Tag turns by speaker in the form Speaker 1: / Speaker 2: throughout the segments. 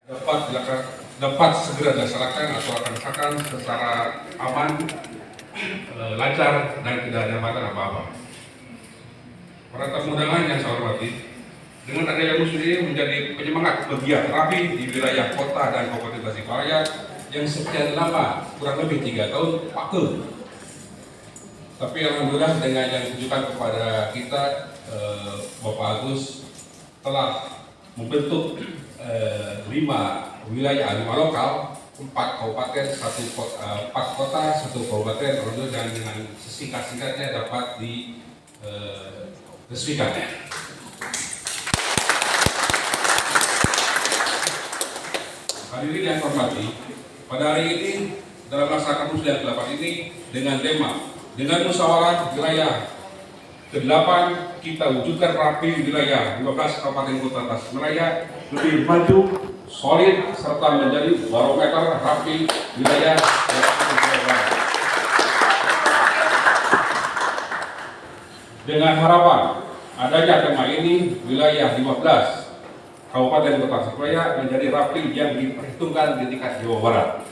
Speaker 1: dapat segera dilaksanakan atau akan disahkan secara aman, lancar, dan tidak ada hambatan apa-apa. Para tamu undangan yang saya hormati, dengan adanya museum ini menjadi penyemangat pegiat rapi di wilayah kota dan Kabupaten Tasikmalaya yang sekian lama, kurang lebih 3 tahun, pakai. Tapi alhamdulillah dengan yang ditujukan kepada kita, Bapak Agus telah membentuk 5 wilayah, 5 lokal, 4 kabupaten, 4 kota, 1 kabupaten, dan dengan sesingkat-singkatnya dapat diresmikan. Hadirin yang hormati, pada hari ini dalam melaksanakan musyawarah yang ke-8 ini dengan tema dengan musyawarah wilayah ke-8 kita wujudkan rapi wilayah 12 kabupaten kota Tasikmalaya lebih maju, solid, serta menjadi barometer rapi wilayah dengan harapan adanya tema ini wilayah 15 Kabupaten Kota Tasikmalaya menjadi rapi yang diperhitungkan di tingkat Jawa Barat.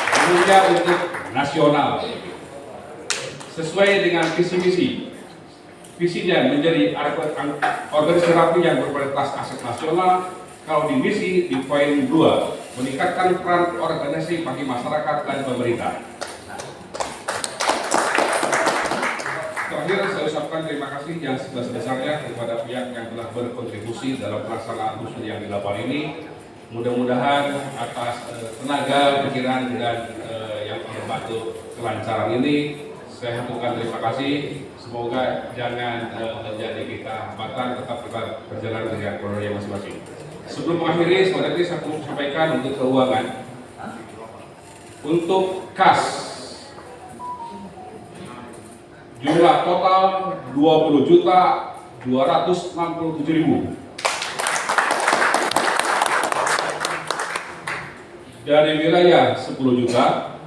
Speaker 1: Kemudian untuk nasional, sesuai dengan visi-misi, visinya menjadi organisasi rapi yang berkualitas aset nasional. Kalau di misi di poin 2, meningkatkan peran organisasi bagi masyarakat dan pemerintah. Terakhir, saya ucapkan terima kasih yang sebesar-besarnya kepada pihak yang telah berkontribusi dalam pelaksanaan museum yang di-8 ini. Mudah-mudahan atas tenaga, pikiran, dan yang membantu kelancaran ini, saya haturkan terima kasih. Semoga jangan terjadi kita hambatan, tetap kita berjalan dengan kronologi masing-masing. Sebelum mengakhiri, saudara saya perlu sampaikan untuk keuangan. Untuk kas, jumlah total 20.267.000. Dari wilayah 10 juta,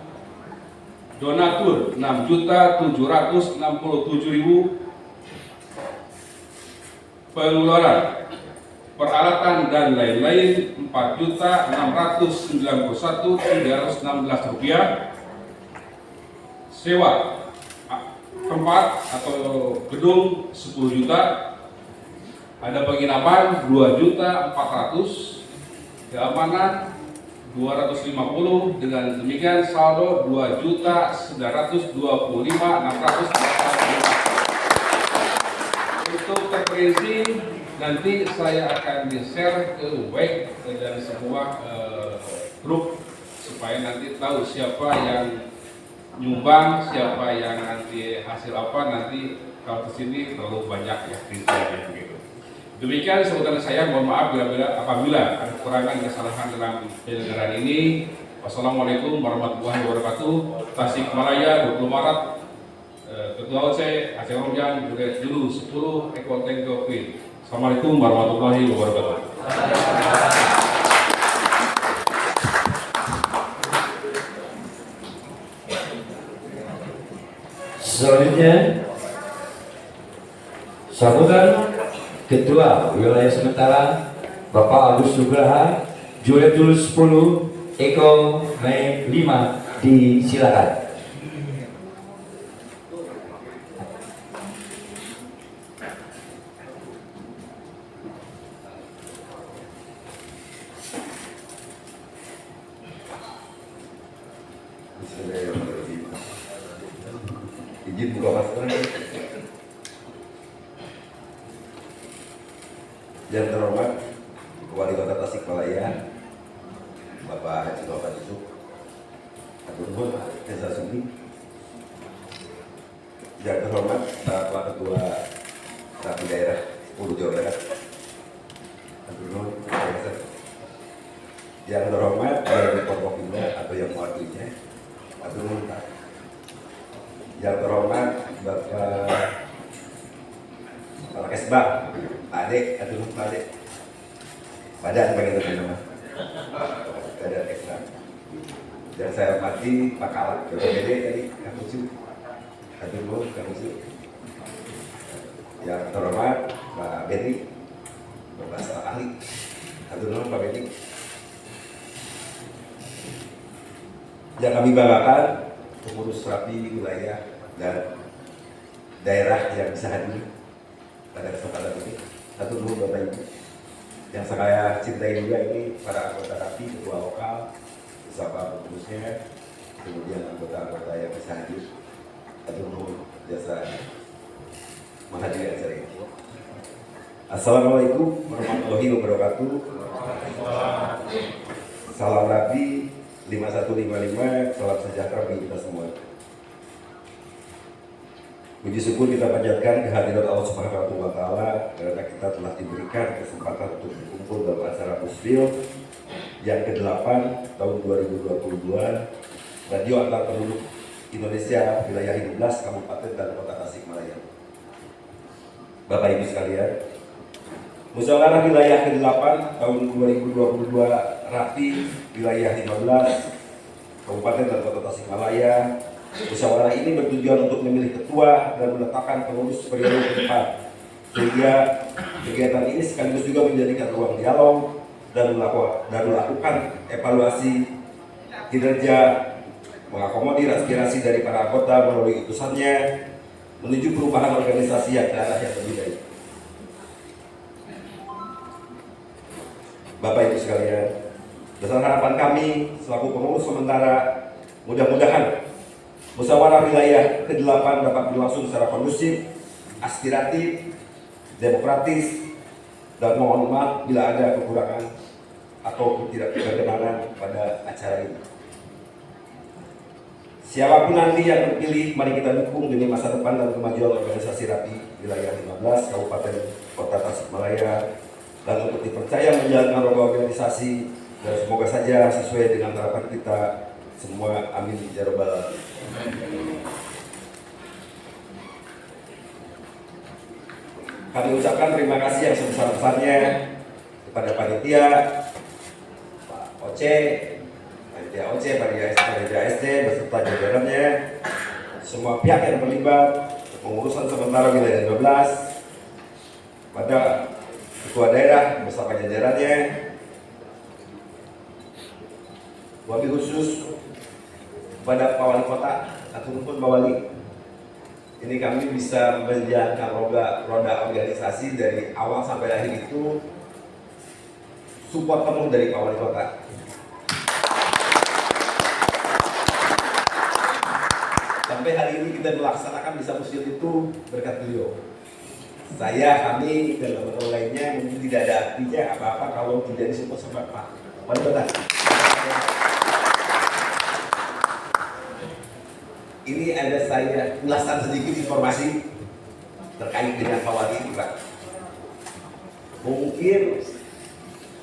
Speaker 1: donatur 6.767.000, pengeluaran peralatan dan lain-lain 4.691.316 rupiah, sewa tempat atau gedung 10 juta, ada penginapan 2.400.000, keamanan 250, dengan demikian saldo 2.925.685. Untuk terperinci nanti saya akan di-share ke web dan semua grup supaya nanti tahu siapa yang nyumbang, siapa yang nanti hasil apa, nanti kalau kesini terlalu banyak ya rinciannya begitu. Demikian sebutan saya, mohon maaf apabila ada kekurangan kesalahan dalam penyelenggaraan ini. Wassalamualaikum warahmatullahi wabarakatuh. Tasikmalaya 20 Maret. Ketua OC Aceh Romjan Julu 10 Eko Tenggo Queen. Assalamualaikum warahmatullahi wabarakatuh.
Speaker 2: Selanjutnya, sambutan Ketua Wilayah Sementara Bapak Agus Nugraha, Juliet Julu 10 Eko Mei 5, disilakan.
Speaker 3: Izin buka masker. Yang terhormat Wali Kota Tasikmalaya Bapak Haji Bapak Yusuf Agung Desa Sumbi. Yang terhormat Bapak Ketua Rapi Daerah 10 Jawa Barat Agung. Yang terhormat dari Forkopimda atau yang mewakilinya Agung. Yang terhormat Bapak Kepala Kesbang, Pak Ade, aduh Pak Ade, Badan sebagai nama Badan Kesbang. Dan saya hormati Pak Kalak, BPD tadi, Kapusu, aduh Kapusu. Yang terhormat Pak Beri, Bapak Staf Ahli, Atur nuhun Pak Beni. Yang kami banggakan pengurus Rapi wilayah dan daerah yang bisa hadir pada kesempatan ini. Atur nuhun Bapak Ibu. Yang saya cintai juga ini para anggota Rapi, ketua lokal, bersama pengurusnya, kemudian anggota-anggota yang bisa hadir. Atur nuhun jasa menghadiri acara ini. Assalamualaikum warahmatullahi wabarakatuh. Salam Rapi 5155, salam sejahtera bagi kita semua. Puji syukur kita panjatkan kehadiran Allah Subhanahu wa Ta'ala karena kita telah diberikan kesempatan untuk berkumpul dalam acara Musfil yang ke-8 tahun 2022 Radio Antar Penduduk Indonesia Wilayah 15 Kabupaten dan Kota Tasikmalaya. Bapak Ibu sekalian, Musyawarah Wilayah ke-8 tahun 2022 Rapi Wilayah 15 Kabupaten dan Kota Tasikmalaya. Musyawarah ini bertujuan untuk memilih ketua dan menetapkan pengurus periode ke depan, sehingga kegiatan ini sekaligus juga menjadikan ruang dialog dan melakukan evaluasi kinerja, mengakomodir aspirasi dari para anggota melalui utusannya menuju perubahan organisasi yang ke arah yang lebih baik. Bapak Ibu sekalian, besar harapan kami selaku pengurus sementara, mudah-mudahan musyawarah wilayah ke-8 dapat berlangsung secara kondusif, aspiratif, demokratis, dan mohon maaf bila ada kekurangan atau ketidakberkenan pada acara ini. Siapapun nanti yang terpilih, mari kita dukung demi masa depan dan kemajuan organisasi Rapi Wilayah 15 Kabupaten Kota Tasikmalaya, dan untuk dipercaya menjalankan roda organisasi, dan semoga saja sesuai dengan harapan kita semua. Amin ya rabbal alamin. Kami ucapkan terima kasih yang sebesar-besarnya kepada panitia, Pak Oce, panitia Oce, panitia SD beserta jajarannya, semua pihak yang terlibat, pengurusan sementara wilayah 12, pada ketua daerah bersama jajarannya, wabil khusus kepada Pak Wali Kota ataupun Pak Wali. Ini kami bisa menjalankan roda organisasi dari awal sampai akhir itu support penuh dari Pak Wali Kota. Sampai hari ini kita melaksanakan bisa musil itu berkat beliau. Kami dan teman-teman lainnya mungkin tidak ada artinya apa-apa kalau tidak disupport sama Pak Wali Kota. Ini ada saya ulasan sedikit informasi terkait dengan Pak Wali ini, Pak. Mungkin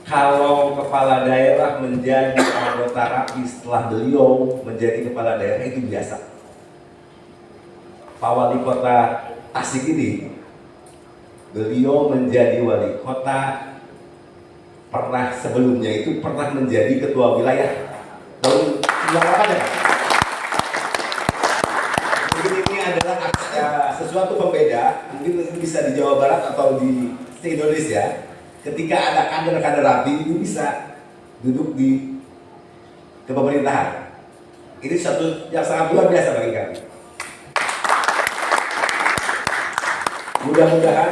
Speaker 3: kalau kepala daerah menjadi anggota Rapi setelah beliau menjadi kepala daerah itu biasa. Pak Wali Kota Tasik ini, beliau menjadi wali kota, pernah sebelumnya itu pernah menjadi ketua wilayah tahun 98 ya. Mungkin ini adalah sesuatu pembeda, mungkin bisa di Jawa Barat atau di Indonesia. Ketika ada kader-kader Rapi itu bisa duduk di kepemerintahan. Ini satu yang sangat luar biasa bagi kami. Mudah-mudahan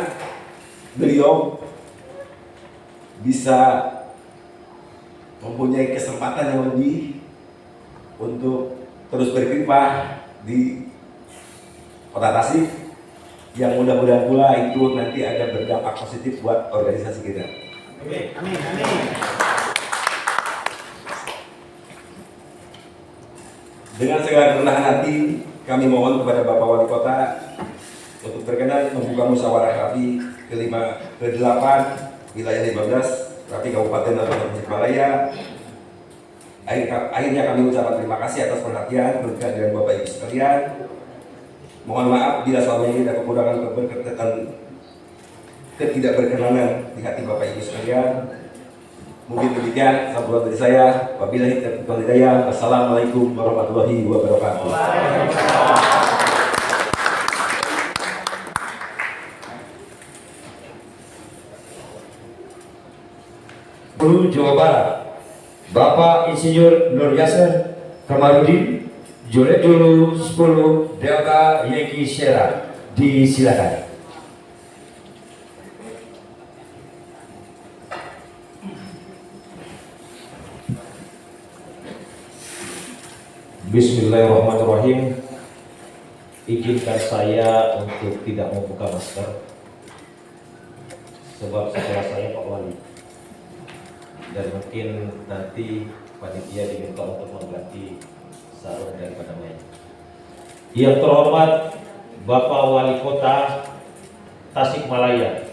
Speaker 3: beliau bisa mempunyai kesempatan yang lebih untuk terus berkiprah di Kota Tasik, yang mudah-mudahan pula itu nanti ada berdampak positif buat organisasi kita.
Speaker 4: Amin, amin.
Speaker 3: Dengan segala kerendahan hati, kami mohon kepada Bapak Wali Kota untuk berkenan membuka musyawarah Rapi ke-8 wilayah 15 Rapi Kabupaten dan Kota Tasikmalaya. Akhirnya kami ucapkan terima kasih atas perhatian kehadiran Bapak Ibu sekalian. Mohon maaf bila selama ini ada kekurangan ketidakberkenanan di hati Bapak Ibu sekalian. Mungkin demikian sambutan dari saya. Wabillahi taufiq wal hidayah. Wassalamualaikum warahmatullahi wabarakatuh.
Speaker 2: Jawa Barat, Bapak Insinyur Nur Yasser Kamarudin, Julet dulu 10 Delta Yankee Sierra, disilakan.
Speaker 5: Bismillahirrahmanirrahim. Izinkan saya untuk tidak membuka masker, sebab setelah saya Pak Wali, dan mungkin nanti panitia diminta untuk mengganti sarung daripada mayat. Yang terhormat Bapak Wali Kota Tasikmalaya,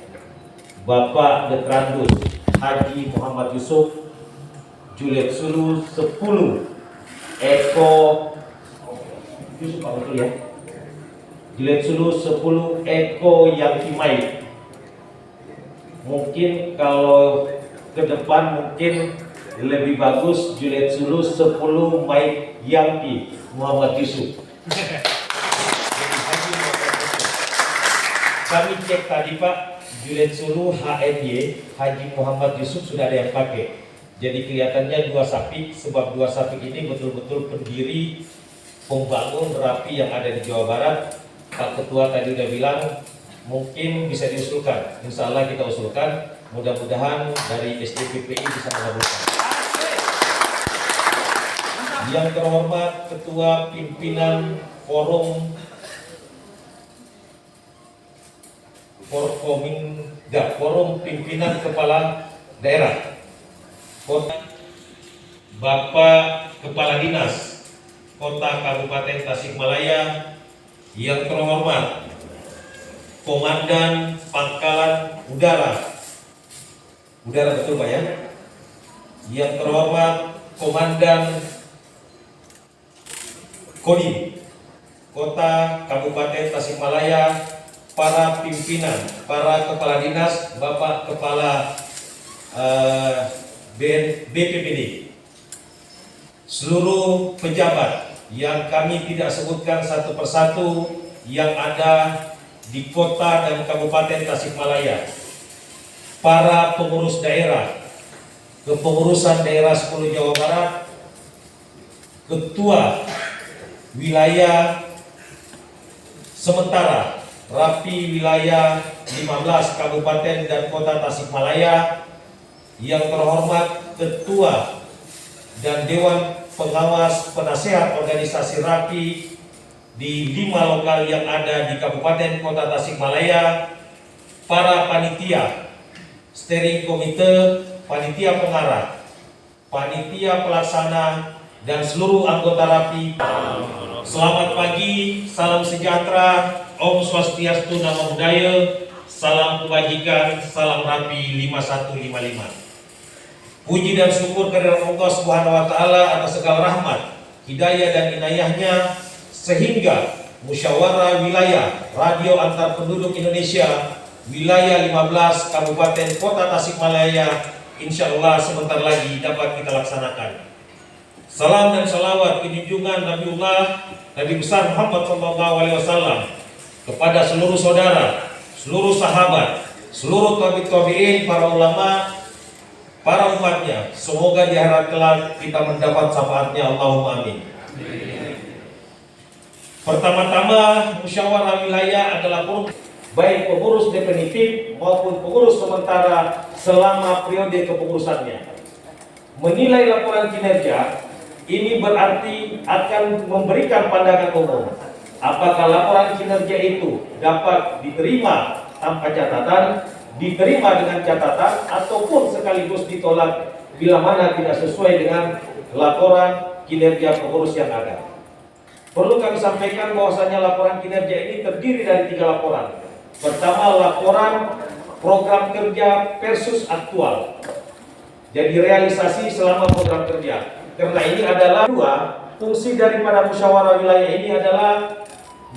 Speaker 5: Bapak Detrandus Haji Muhammad Yusuf, Juliet Sulu 10 Eko Yusuf, apa betul ya? Juliet Sulu 10 Eko Yangkimai. Mungkin kalau ke depan mungkin lebih bagus Juliet Sulu 10 Mike Yangki Muhammad Yusuf. Kami cek tadi Pak, Juliet Sulu HMY Haji Muhammad Yusuf sudah ada yang pakai. Jadi kelihatannya 2 sapik, sebab 2 sapik ini betul-betul pendiri pembangun Rapi yang ada di Jawa Barat. Pak Ketua tadi udah bilang mungkin bisa diusulkan. Insya Allah kita usulkan. Mudah-mudahan dari SDPPI bisa mengabulkan. Yang terhormat Ketua Pimpinan Forum Pimpinan Kepala Daerah Kota, Bapak Kepala Dinas Kota Kabupaten Tasikmalaya, yang terhormat Komandan Pangkalan Udara betul Pak ya, yang terhormat Komandan Kodim Kota Kabupaten Tasikmalaya, para pimpinan, para kepala dinas, Bapak Kepala BPBD, seluruh pejabat yang kami tidak sebutkan satu persatu yang ada di kota dan kabupaten Tasikmalaya, para pengurus daerah, kepengurusan daerah 10 Jawa Barat, ketua wilayah sementara Rapi wilayah 15 kabupaten dan kota Tasikmalaya, yang terhormat ketua dan dewan pengawas penasehat organisasi Rapi di 5 lokal yang ada di kabupaten kota Tasikmalaya, para panitia steering komite, panitia pengarah, panitia pelaksana, dan seluruh anggota Rapi. Selamat pagi, salam sejahtera, Om Swastiastu, Namo Buddhaya, salam kebajikan, salam Rapi 5155. Puji dan syukur kehadirat Allah Subhanahu wa taala atas segala rahmat, hidayah dan inayahnya, sehingga musyawarah wilayah radio antar penduduk Indonesia wilayah 15 kabupaten kota Tasikmalaya insya Allah sebentar lagi dapat kita laksanakan. Salam dan salawat junjungan Nabiullah Nabi besar Muhammad SAW kepada seluruh saudara, seluruh sahabat, seluruh tabi'in, para ulama, para umatnya. Semoga di akhirat kelak kita mendapat syafaatnya. Allahumma amin. Pertama-tama, musyawarah wilayah adalah forum baik pengurus definitif maupun pengurus sementara selama periode kepengurusannya. Menilai laporan kinerja ini berarti akan memberikan pandangan umum apakah laporan kinerja itu dapat diterima tanpa catatan, diterima dengan catatan, ataupun sekaligus ditolak bila mana tidak sesuai dengan laporan kinerja pengurus yang ada. Perlu kami sampaikan bahwasanya laporan kinerja ini terdiri dari 3 laporan. Pertama, laporan program kerja versus aktual, jadi realisasi selama program kerja. Karena ini adalah 2, fungsi daripada musyawarah wilayah ini adalah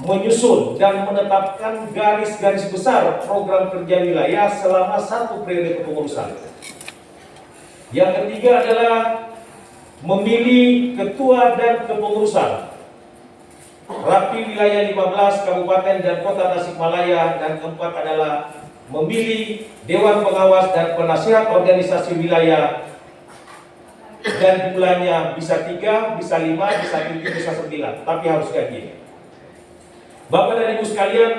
Speaker 5: menyusun dan menetapkan garis-garis besar program kerja wilayah selama 1 periode kepengurusan. Yang ketiga adalah memilih ketua dan kepengurusan Rapi wilayah 15 kabupaten dan kota Tasikmalaya, dan keempat adalah memilih Dewan Pengawas dan Penasihat Organisasi Wilayah, dan jumlahnya bisa 3, bisa 5, bisa 7, bisa 9, tapi harus ganjil. Bapak dan Ibu sekalian,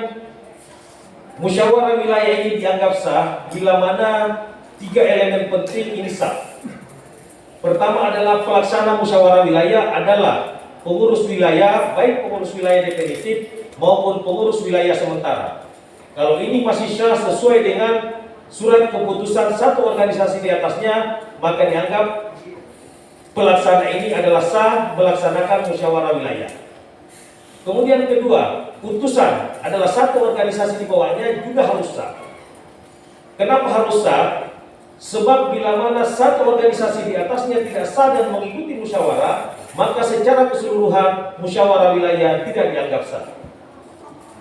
Speaker 5: musyawarah wilayah ini dianggap sah bila mana 3 elemen penting ini sah. Pertama adalah pelaksana musyawarah wilayah adalah pengurus wilayah, baik pengurus wilayah definitif maupun pengurus wilayah sementara. Kalau ini masih sah sesuai dengan surat keputusan satu organisasi di atasnya, maka dianggap pelaksana ini adalah sah melaksanakan musyawarah wilayah. Kemudian kedua, putusan adalah satu organisasi di bawahnya juga harus sah. Kenapa harus sah? Sebab bila mana satu organisasi di atasnya tidak sah dan mengikuti musyawarah, maka secara keseluruhan musyawarah wilayah tidak dianggap sah.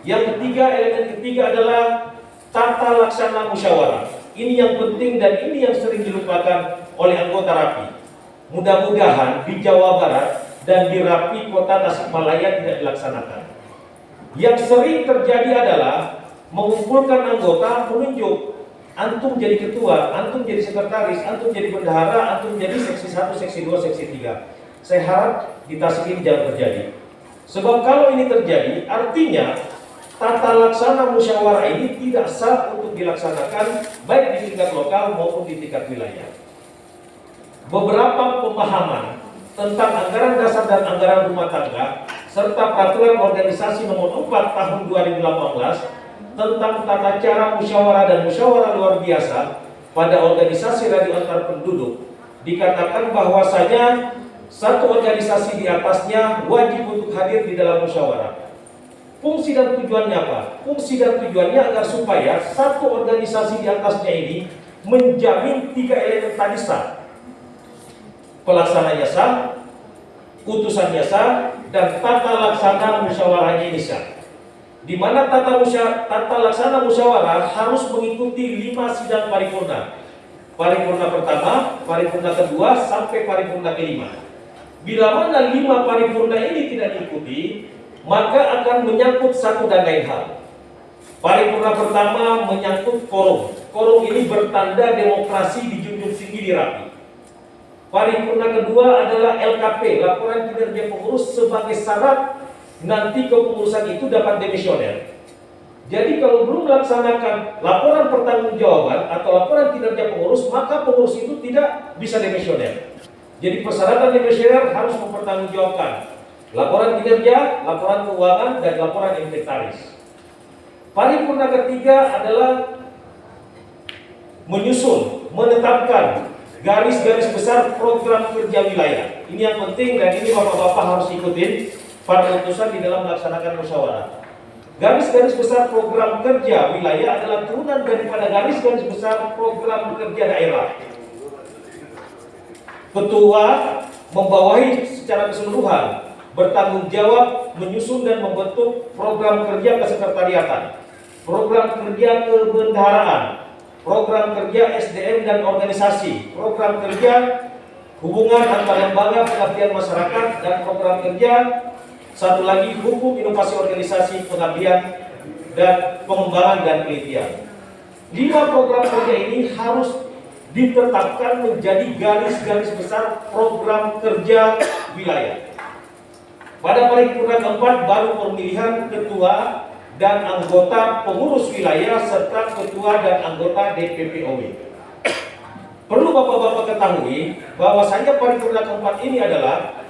Speaker 5: Yang ketiga, elemen ketiga adalah tata laksana musyawarah. Ini yang penting dan ini yang sering dilupakan oleh anggota RAPI. Mudah-mudahan di Jawa Barat dan di RAPI Kota Tasikmalaya tidak dilaksanakan. Yang sering terjadi adalah mengumpulkan anggota, menunjuk antum jadi ketua, antum jadi sekretaris, antum jadi bendahara, antum jadi seksi 1, seksi 2, seksi 3. Saya harap di Tasik ini jangan terjadi. Sebab kalau ini terjadi, artinya tata laksana musyawarah ini tidak sah untuk dilaksanakan baik di tingkat lokal maupun di tingkat wilayah. Beberapa pemahaman tentang anggaran dasar dan anggaran rumah tangga serta peraturan organisasi nomor 4 tahun 2018 tentang tata cara musyawarah dan musyawarah luar biasa pada organisasi radio antar penduduk dikatakan bahwasanya satu organisasi di atasnya wajib untuk hadir di dalam musyawarah. Fungsi dan tujuannya apa? Fungsi dan tujuannya agar supaya satu organisasi di atasnya ini menjamin 3 elemen tadi sah. Pelaksananya sah, putusannya sah, dan tata laksana musyawarahnya ini sah. Di mana tata laksana musyawarah harus mengikuti 5 sidang paripurna. Paripurna pertama, paripurna kedua, sampai paripurna kelima. Bila mana 5 paripurna ini tidak diikuti, maka akan menyangkut satu dan lain hal. Paripurna pertama menyangkut quorum. Quorum ini bertanda demokrasi dijunjung tinggi di RAPI. Paripurna kedua adalah LKP, laporan kinerja pengurus, sebagai syarat nanti kepengurusan itu dapat demisioner. Jadi kalau belum melaksanakan laporan pertanggungjawaban atau laporan kinerja pengurus, maka pengurus itu tidak bisa demisioner. Jadi persyaratan demisioner harus mempertanggungjawabkan laporan kinerja, laporan keuangan, dan laporan inventaris. Paripurna ketiga adalah menyusun, menetapkan garis-garis besar program kerja wilayah. Ini yang penting dan ini bapak-bapak harus ikutin para utusan di dalam melaksanakan musyawarah. Garis-garis besar program kerja wilayah adalah turunan daripada garis-garis besar program kerja daerah. Ketua membawahi secara keseluruhan, bertanggung jawab menyusun dan membentuk program kerja kesekretariatan, program kerja kebendaharaan, program kerja SDM dan organisasi, program kerja hubungan antar lembaga pengabdian masyarakat, dan program kerja satu lagi hukum inovasi organisasi pengabdian dan pengembangan dan penelitian. 5 program kerja ini harus ditetapkan menjadi garis-garis besar program kerja wilayah. Pada paripurna keempat baru pemilihan ketua dan anggota pengurus wilayah serta ketua dan anggota DPPOW. Perlu bapak-bapak ketahui bahwasanya paripurna keempat ini adalah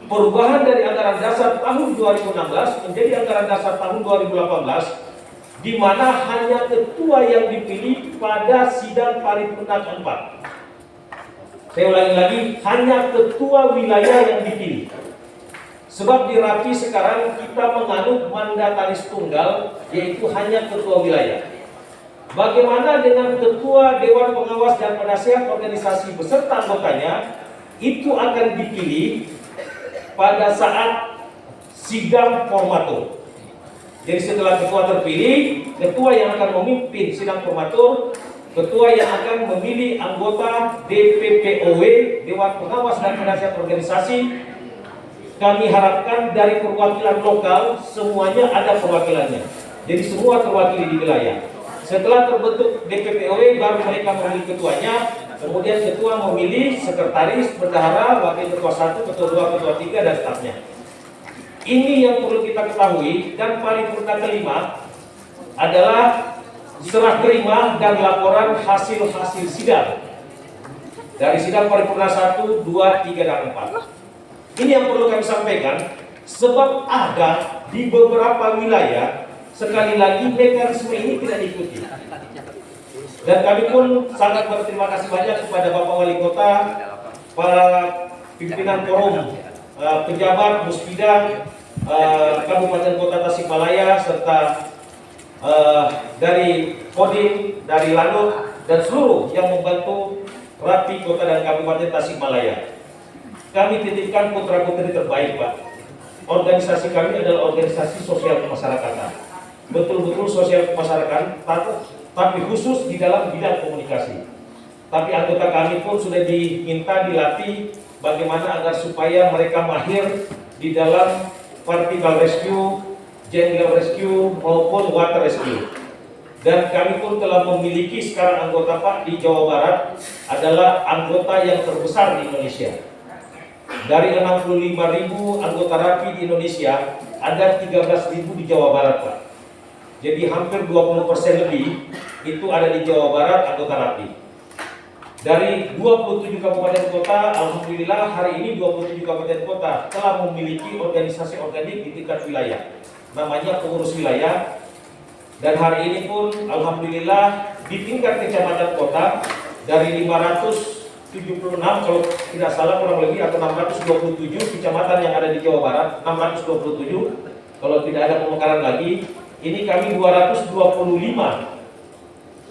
Speaker 5: perubahan dari anggaran dasar tahun 2016 menjadi anggaran dasar tahun 2018, di mana hanya ketua yang dipilih pada sidang paripurna keempat. Saya ulangi lagi, hanya ketua wilayah yang dipilih. Sebab di RAPI sekarang kita menganut mandataris tunggal, yaitu hanya ketua wilayah. Bagaimana dengan ketua Dewan Pengawas dan Penasihat Organisasi beserta anggotanya? Itu akan dipilih pada saat sidang formatur. Jadi setelah ketua terpilih, ketua yang akan memimpin sidang formatur, ketua yang akan memilih anggota DPPOW, Dewan Pengawas dan Penasihat Organisasi. Kami harapkan dari perwakilan lokal semuanya ada perwakilannya. Jadi semua terwakili di wilayah. Setelah terbentuk DPPOW baru mereka memilih ketuanya, kemudian ketua memilih sekretaris, bendahara, wakil ketua 1, ketua 2, ketua 3 dan stafnya. Ini yang perlu kita ketahui, dan paripurna kelima adalah serah terima dan laporan hasil-hasil sidang dari sidang paripurna 1, 2, 3, dan 4. Ini yang perlu kami sampaikan, sebab ada di beberapa wilayah sekali lagi mekanisme ini tidak diikuti. Dan kami pun sangat berterima kasih banyak kepada Bapak Wali Kota, para pimpinan forum, pejabat, Muspida, Kabupaten Kota Tasikmalaya, serta dari Kodim, dari Lanut, dan seluruh yang membantu Rapi Kota dan Kabupaten Tasikmalaya. Kami titipkan putra-putri terbaik, Pak. Organisasi kami adalah organisasi sosial kemasyarakatan. Betul-betul sosial kemasyarakatan, tapi khusus di dalam bidang komunikasi. Tapi anggota kami pun sudah diminta dilatih bagaimana agar supaya mereka mahir di dalam vertical rescue, jungle rescue, maupun water rescue. Dan kami pun telah memiliki sekarang anggota, Pak, di Jawa Barat adalah anggota yang terbesar di Indonesia. Dari 65.000 anggota Rapi di Indonesia, ada 13.000 di Jawa Barat, Pak. Jadi hampir 20% lebih itu ada di Jawa Barat anggota Rapi. Dari 27 kabupaten kota, alhamdulillah hari ini 27 kabupaten kota telah memiliki organisasi organik di tingkat wilayah. Namanya pengurus wilayah. Dan hari ini pun alhamdulillah di tingkat kecamatan kota dari 576 kalau tidak salah kurang lebih atau 627 kecamatan yang ada di Jawa Barat, 627 kalau tidak ada pemekaran lagi, ini kami 225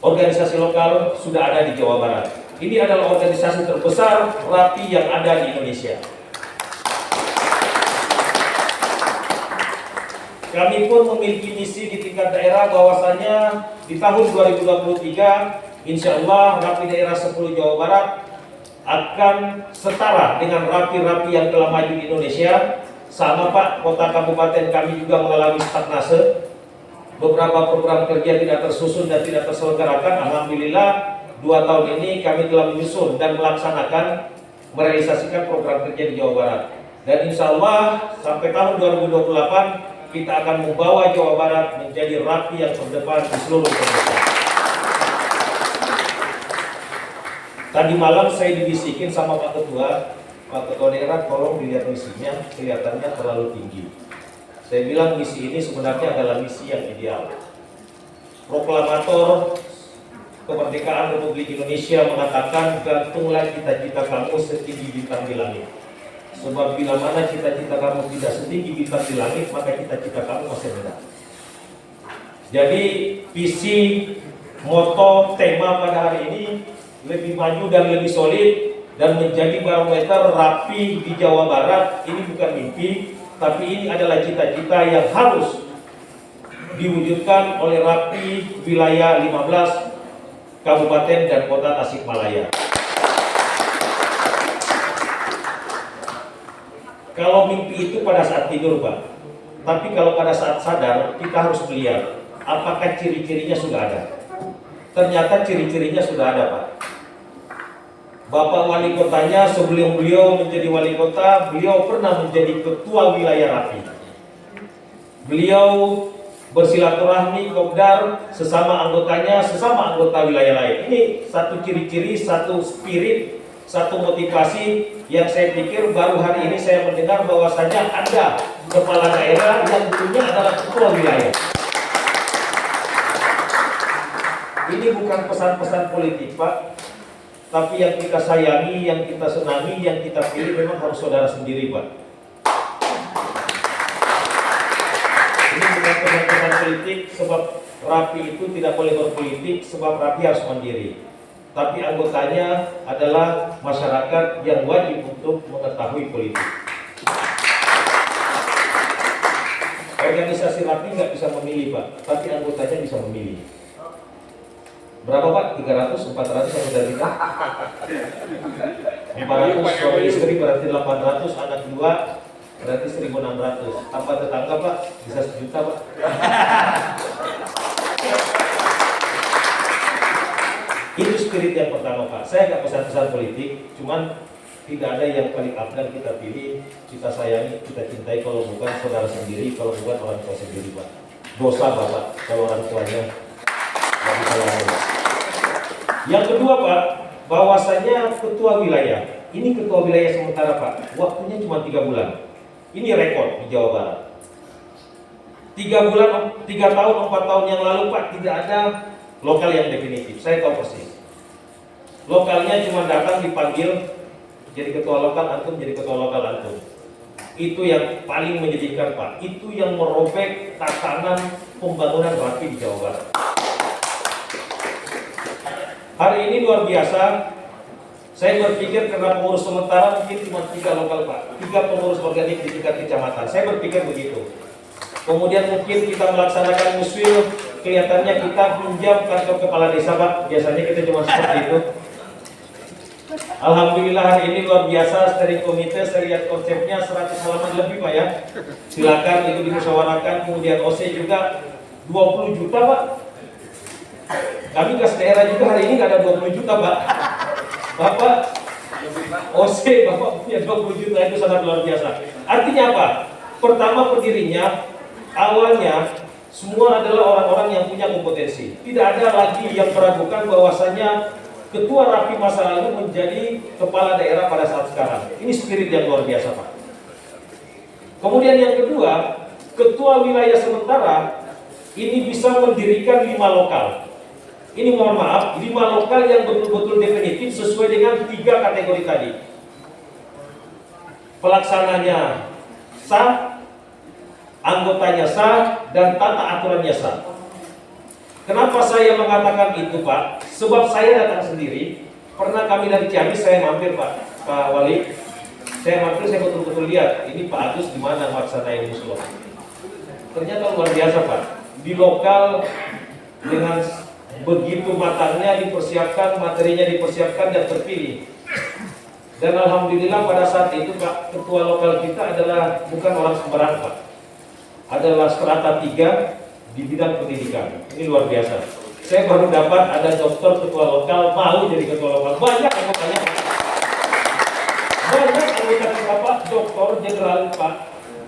Speaker 5: organisasi lokal sudah ada di Jawa Barat. Ini adalah organisasi terbesar Rapi yang ada di Indonesia. Kami pun memiliki misi di tingkat daerah bahwasanya di tahun 2023 insya Allah Rapi daerah 10 Jawa Barat akan setara dengan Rapi-Rapi yang telah maju di Indonesia. Sama, Pak, kota kabupaten kami juga mengalami stagnase. Beberapa program kerja tidak tersusun dan tidak terselenggarakan. Alhamdulillah 2 tahun ini kami telah menyusun dan melaksanakan merealisasikan program kerja di Jawa Barat. Dan insya Allah sampai tahun 2028 kita akan membawa Jawa Barat menjadi Rapi yang terdepan di seluruh Indonesia. Tadi malam saya dibisikin sama Pak Ketua daerah, tolong dilihat misinya, kelihatannya terlalu tinggi. Saya bilang misi ini sebenarnya adalah misi yang ideal. Proklamator Kemerdekaan Republik Indonesia mengatakan, gantunglah cita-cita kamu setinggi bintang di langit. Sebab bila mana cita-cita kamu tidak setinggi bintang di langit, maka cita-cita kamu masih rendah. Jadi visi, moto, tema pada hari ini lebih maju dan lebih solid dan menjadi barometer Rapi di Jawa Barat. Ini bukan mimpi, tapi ini adalah cita-cita yang harus diwujudkan oleh Rapi wilayah 15 Kabupaten dan Kota Tasikmalaya. Kalau mimpi itu pada saat tidur, Pak. Tapi kalau pada saat sadar, kita harus melihat apakah ciri-cirinya sudah ada. Ternyata ciri-cirinya sudah ada, Pak. Bapak wali kotanya sebelum beliau menjadi wali kota, beliau pernah menjadi ketua wilayah Rapi. Beliau bersilaturahmi kopdar sesama anggotanya, sesama anggota wilayah lain. Ini satu ciri-ciri, satu spirit, satu motivasi yang saya pikir baru hari ini saya mendengar bahwasanya ada kepala daerah yang dulunya adalah ketua wilayah. Ini bukan pesan-pesan politik, Pak, tapi yang kita sayangi, yang kita senangi, yang kita pilih memang harus saudara sendiri, Pak. Ini bukan pesan-pesan politik, sebab Rapi itu tidak boleh berpolitik, sebab Rapi harus mandiri. Tapi anggotanya adalah masyarakat yang wajib untuk mengetahui politik. Organisasi Rapi nggak bisa memilih, Pak, tapi anggotanya bisa memilih. Berapa, Pak? 300, 400 anggota kita? 400 suami istri berarti 800, anak 2 berarti 1.600. Tambah tetangga, Pak, bisa 1 juta, Pak. Itu spirit yang pertama Pak. Saya nggak pesan-pesan politik, cuman tidak ada yang paling abdan kita pilih, kita sayangi, kita cintai kalau bukan saudara sendiri, kalau bukan orang tua sendiri Pak. Dosa Bapak kalau orang tuanya nggak bisa lawan. Yang kedua Pak, bahwasanya ketua wilayah, ini ketua wilayah sementara Pak, waktunya cuma 3 bulan. Ini rekor di Jawa Barat. 3 bulan, 3 tahun, 4 tahun yang lalu Pak, tidak ada lokal yang definitif. Saya tahu persis. Lokalnya cuma datang dipanggil jadi ketua lokal antum, jadi ketua lokal antum. Itu yang paling menyedihkan Pak. Itu yang merobek tatanan pembangunan rapi di Jawa Barat. Hari ini luar biasa. Saya berpikir karena pengurus sementara mungkin cuma 3 lokal Pak, 3 pengurus organik di tingkat kecamatan. Saya berpikir begitu. Kemudian mungkin kita melaksanakan muswil, kelihatannya kita pinjam kantor kepala desa Pak. Biasanya kita cuma seperti itu. Alhamdulillah hari ini luar biasa, steering komite, saya lihat konsepnya 100 halaman lebih Pak ya. Silakan itu dimusyawarahkan, kemudian OC juga 20 juta Pak. Kami kas daerah juga hari ini nggak ada 20 juta Pak. Bapak OC Bapak punya 20 juta, itu sangat luar biasa. Artinya apa? Pertama pendirinya awalnya semua adalah orang-orang yang punya kompetensi. Tidak ada lagi yang meragukan bahwasanya ketua rapi masa lalu menjadi kepala daerah pada saat sekarang. Ini spirit yang luar biasa Pak. Kemudian yang kedua, ketua wilayah sementara ini bisa mendirikan 5 lokal. Ini mohon maaf, 5 lokal yang betul-betul definitif sesuai dengan 3 kategori tadi. Pelaksananya sah, anggotanya sah, dan tata aturannya sah. Kenapa saya mengatakan itu Pak? Sebab saya datang sendiri. Pernah kami dari Ciamis, saya mampir Pak Wali. Saya mampir, saya betul-betul lihat ini Pak Agus di mana melaksanakan muslo. Ternyata luar biasa Pak. Di lokal dengan begitu matangnya dipersiapkan, materinya dipersiapkan dan terpilih. Dan alhamdulillah pada saat itu Pak, ketua lokal kita adalah bukan orang sembarang Pak. Adalah strata 3 di bidang pendidikan. Ini luar biasa. Saya baru dapat ada dokter ketua lokal mau jadi ketua lokal. Banyak anggotanya Pak. Banyak anggota kita Pak, dokter, jenderal Pak.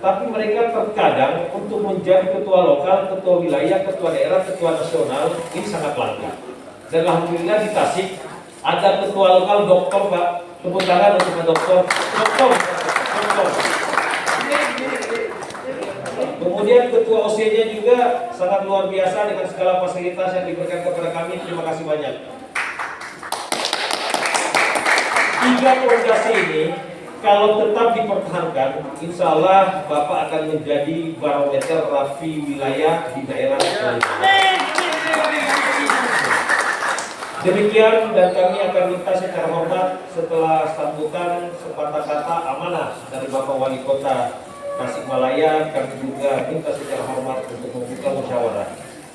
Speaker 5: Tapi mereka terkadang untuk menjadi ketua lokal, ketua wilayah, ketua daerah, ketua nasional ini sangat langka. Dan alhamdulillah di Tasik ada ketua lokal dokter Pak. Tepuk tangan untuk dokter. Dokter. Kemudian ketua OC-nya juga sangat luar biasa dengan segala fasilitas yang diberikan kepada kami. Terima kasih banyak. 3 fondasi ini kalau tetap dipertahankan, insya Allah Bapak akan menjadi barometer rapi wilayah di daerah lain. Demikian, dan kami akan minta secara hormat setelah sambutan sepatah kata amanah dari Bapak Wali Kota Tasikmalaya, kami juga minta secara hormat untuk membuka musyawarah.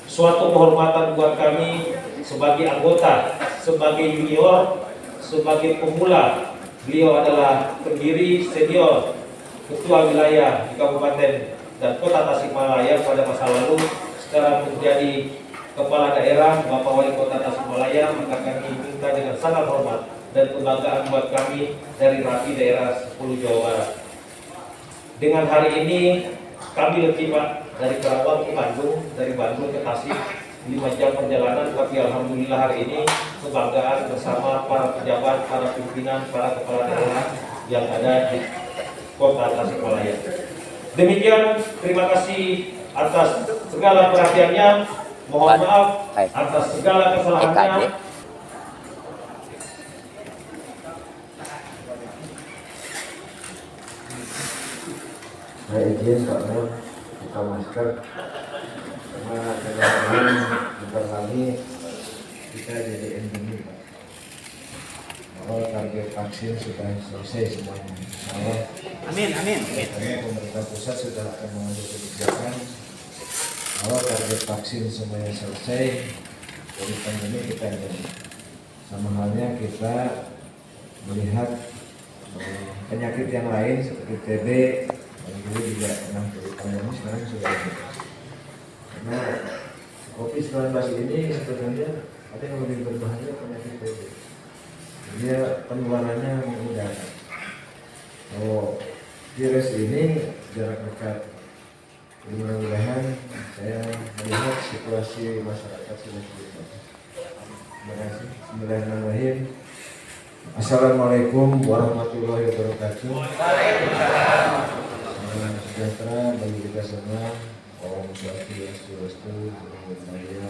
Speaker 5: Suatu kehormatan buat kami sebagai anggota, sebagai junior, sebagai pemula. Beliau adalah pendiri senior ketua wilayah di Kabupaten dan Kota Tasikmalaya pada masa lalu. Sekarang menjadi kepala daerah, Bapak Wali Kota Tasikmalaya, maka kami minta dengan sangat hormat dan kebanggaan buat kami dari rapi daerah 10 Jawa Barat. Dengan hari ini kami letih Pak, dari Karawang ke Bandung, dari Bandung ke Tasik, 5 jam perjalanan, tapi alhamdulillah hari ini kebanggaan bersama para pejabat, para pimpinan, para kepala daerah yang ada di Kota Tasikmalaya. Demikian, terima kasih atas segala perhatiannya. Mohon maaf atas segala kesalahannya.
Speaker 2: Saya izin Pak Nur buka masker karena kadang-kadang bentar lagi kita jadi endemi Pak. Bahwa target vaksin sudah selesai semuanya.
Speaker 4: Amin.
Speaker 2: Karena pemerintah pusat sudah akan mengambil kebijakan bahwa target vaksin semuanya selesai, dari pandemi kita endemi. Sama halnya kita melihat penyakit yang lain seperti TB. Dulu juga pernah dari pandemi, sekarang sudah ada. Karena COVID-19 ini sebenarnya Ada yang lebih berbahaya penyakit TB. Dia penularannya mudah. Kalau virus ini jarak dekat. Mudah-mudahan saya melihat situasi masyarakat sudah berubah. Terima kasih. Bismillahirrahmanirrahim. Assalamualaikum warahmatullahi wabarakatuh. Salam sejahtera bagi kita semua. Om Swastiastu,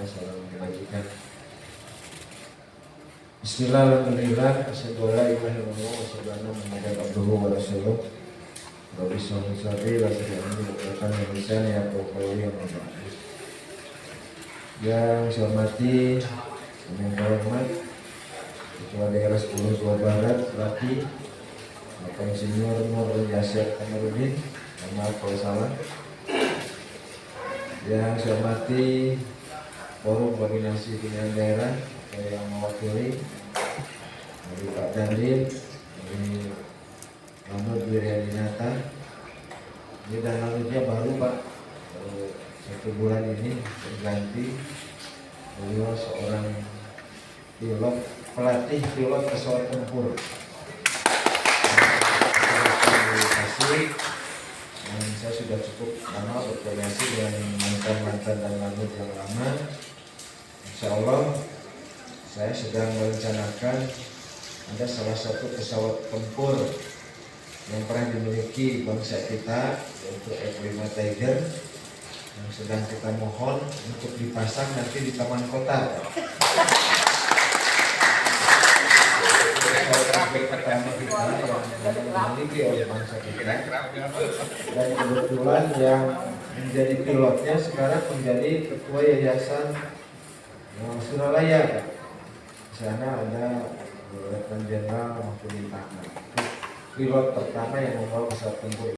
Speaker 2: salam kebajikan. Bismillahirrahmanirrahim. Asyhadu an la ilaha illallah wa asyhadu anna Muhammadan abduhu wa rasuluh. Rabbi sholli sholli wa sallim berkatan Indonesia ya pokoknya yang bagus. Yang saya hormati, yang hormat Ketua Daerah 10 Jawa Barat, Lati, Bapak Insinyur Nur Yasir Kamarudin, maaf kalau salah. Yang saya hormati Forum Koordinasi Pimpinan Daerah yang mewakili dari Pak Dandil, dari Lanut Wiryadinata. Ini dan lanutnya baru Pak, baru 1 bulan ini berganti. Beliau seorang pilot, pelatih pilot pesawat tempur. Dan saya sudah cukup lama berkoordinasi dengan mantan-mantan dan lanut yang lama. Insya Allah saya sedang merencanakan ada salah satu pesawat tempur yang pernah dimiliki bangsa kita, yaitu F5 Tiger, yang sedang kita mohon untuk dipasang nanti di taman kota. Pesawat tempur pertama kita yang dimiliki oleh bangsa kita, dan kebetulan yang menjadi pilotnya sekarang menjadi ketua yayasan Suralaya. Di sana ada Letnan Jenderal Mahfud Ditaka, pilot pertama yang membawa pesawat tempur.